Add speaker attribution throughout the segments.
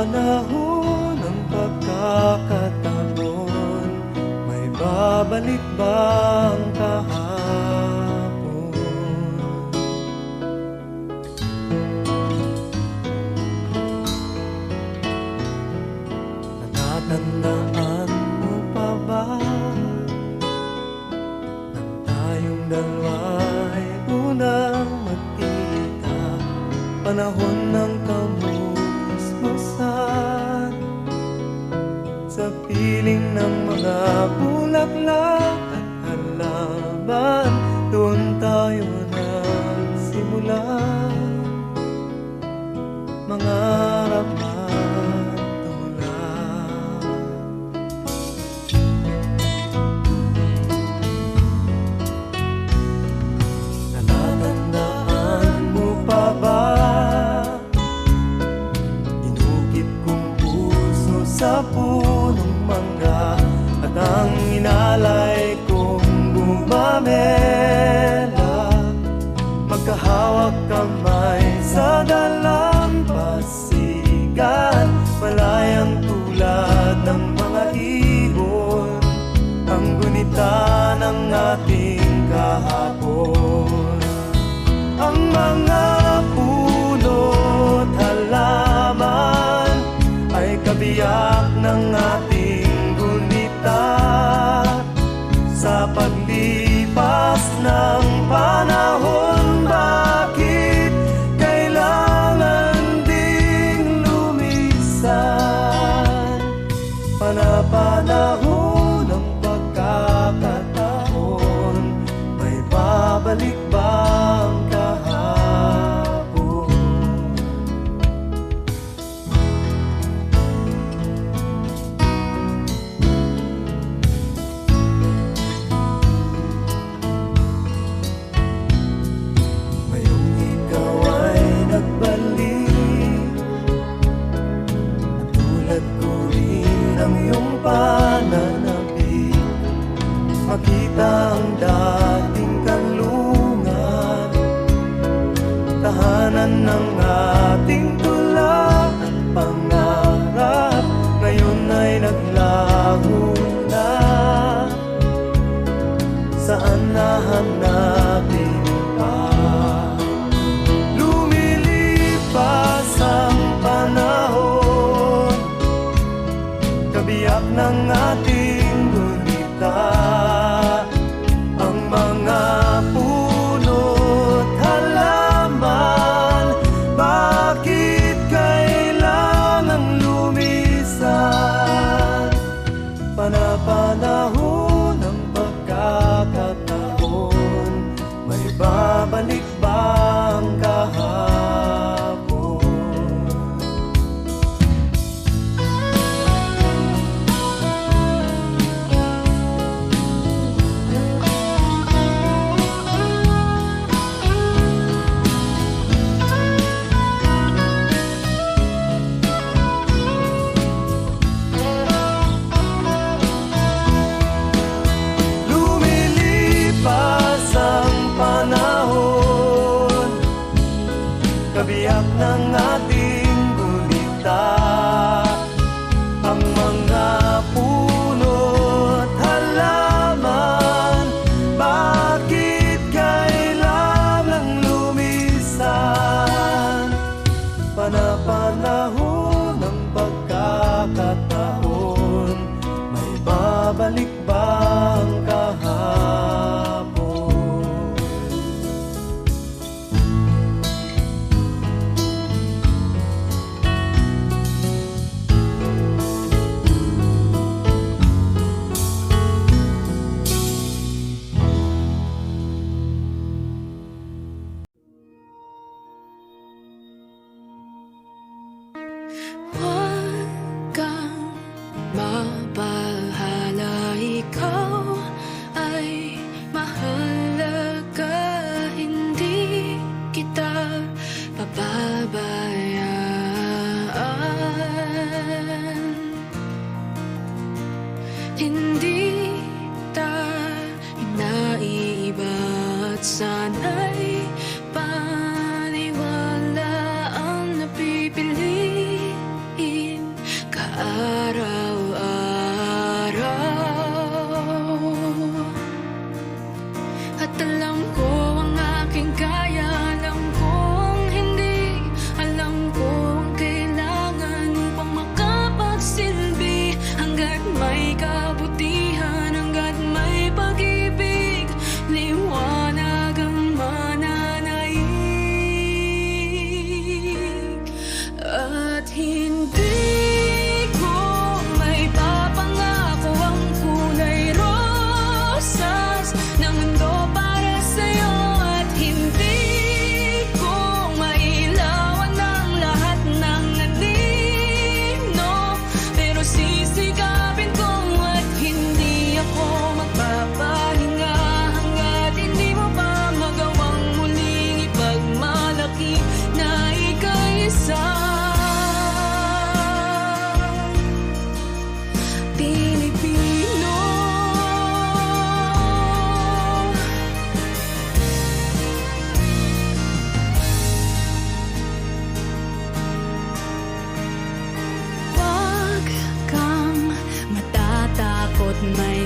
Speaker 1: panahon ng pagkakataon, may babalik bang kahapon? Natatandaan mo pa ba nang tayong dalawa'y unang magkita, panahon ng kamusmusan, sa piling ng mga bulaklak at halaman, doon tayo nagsimula mangarap at tulad. Natatandaan mo pa ba inukit kong puso sa punong mangga, at ang inalay kong gumamela, magkahawak kamay sa dalampasigan, malayang tulad ng mga ibon, ang gunita ng ating kahapon. Ang mga puno't halaman ay kabiyak ng ating gunita, sa paglipas ng panahon, bakit kailangan ding lumisan? Panapanahon ng pagkakataon, may babalik bang kahapon? Ngayong ikaw ay nagbalik, tulad ko rin ang iyong pananabik, makita ang dating kanlungan, tahanan ng ating tula at pangarap, ngayon ay naglaho na. Saan nahanapin pa? Lumilipas ang panahon, kabiyak ng ating gunita, ang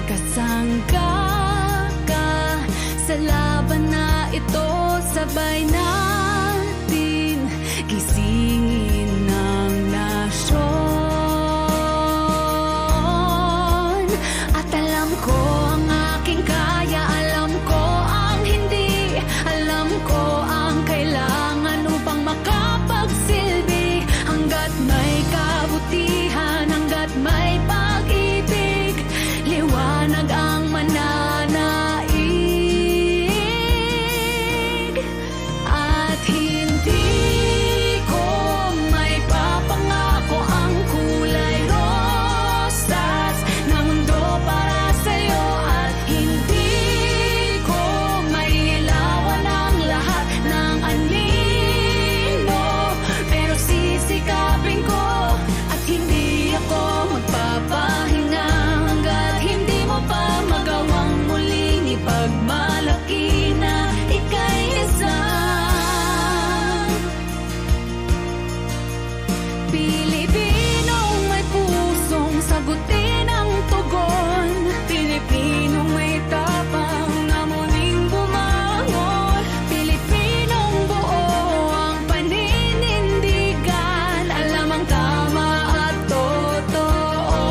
Speaker 2: kasangga ka sa laban na ito, sabay natin gisingin ng nasyon. At alam ko ang aking kaya, alam ko ang hindi, alam ko ang kailangan upang makapagsilbi. Hanggat may kabutihan, hanggat may pag-ibig, liwanag ang mananaig. At hindi ko may papangako ang kulay rosas na mundo para sa'yo. At hindi ko may ilawan ang lahat ng anino, pero sisikapin ko at hindi ako magpapahinga hanggat hindi mo pa magawang muling ipagmalaki na ika'y isang Pilipinong may pusong sagutin ang tugon, Pilipinong may tapang na muling bumangon, Pilipinong buo ang paninindigan, alam ang tama at totoo.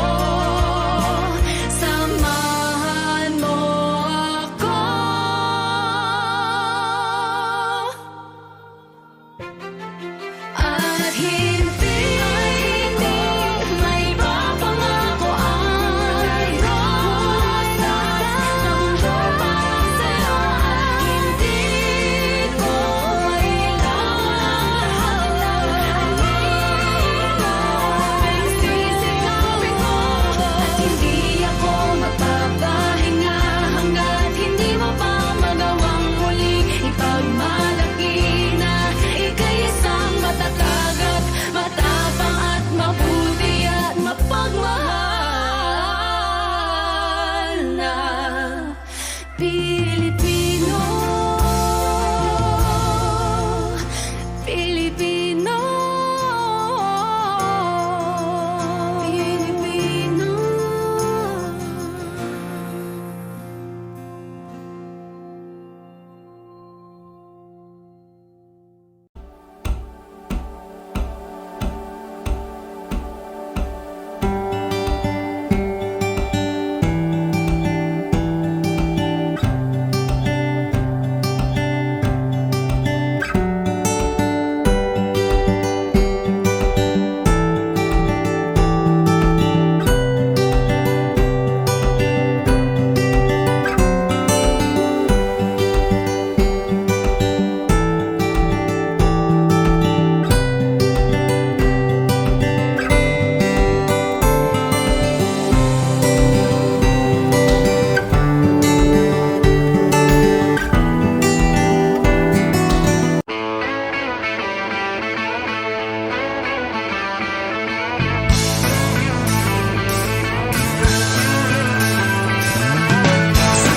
Speaker 2: Samahan mo ako. At hindi may papangako ang rosas na mundo para sa'yo. At hindi ko kailangan ang anino, pero sisikapin ko at hindi ako magpapahinga hanggat hindi mo pa magawang muling ipagmalaki na ika'y isang matatag at matapang at mabuti at mapagmahal na Pilipino. Pilipino. Pilipino.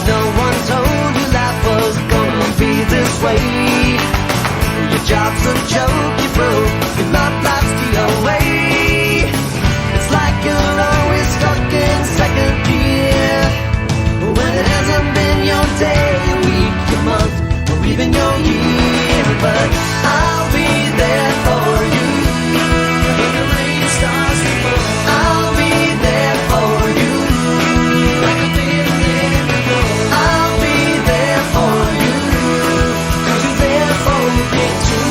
Speaker 1: No one told you life was gonna be this way. Your job's a joke, you broke, your love life's the way. It's like you're always stuck in second gear, when it hasn't been your day, your week, your month, or even your year. But I'll be there for you when the rain starts to fall. I'll be there for you like I've been there before. I'll be there for you 'cause you're there for me too.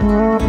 Speaker 1: Thank